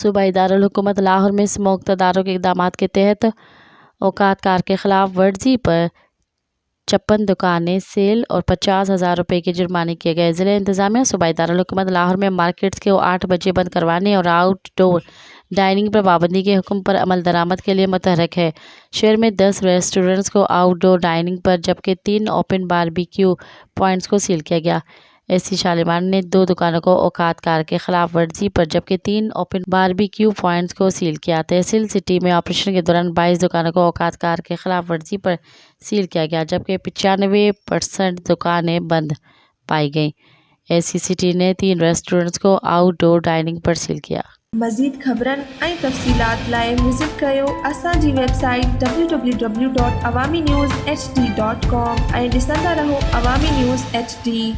सूबाई दारुल हुकूमत लाहौर में स्मोक तदारुक इक़दामात के तहत औकात कार के खिलाफ वर्जी पर 56 दुकानें सेल और 50,000 रुपये के जुर्माने किए गए। ज़िला इंतज़ामिया सूबाई दारुल हुकूमत लाहौर में मार्केट्स को 8 बजे बंद करवाने और आउटडोर डाइनिंग पर पाबंदी के हुक्म पर अमल दरामद के लिए मुतहरक है। शहर में 10 रेस्टोरेंट्स को आउटडोर डाइनिंग पर जबकि 3 ओपन बारबेक्यू पॉइंट्स को सील किया गया। एससी शालिमार ने 2 दुकानों को औकात कार के खिलाफ वर्जी पर जबकि 3 ओपन बारबेक्यू पॉइंट्स को सील किया। तहसील सिटी में ऑपरेशन के दौरान 22 दुकानों को औकात कार के खिलाफ वर्जी पर सील किया गया जबकि 95% दुकानें बंद पाई गईं। एससी सिटी ने 3 रेस्टोरेंट्स को आउटडोर डाइनिंग पर सील किया। मज़ीद ख़बरन ऐं तफ़सीलात लाइ विज़िट कयो असांजी वेबसाइट www.awamiNewsHD.com ऐं ॾिसंदा रहो अवामी न्यूज़ HD।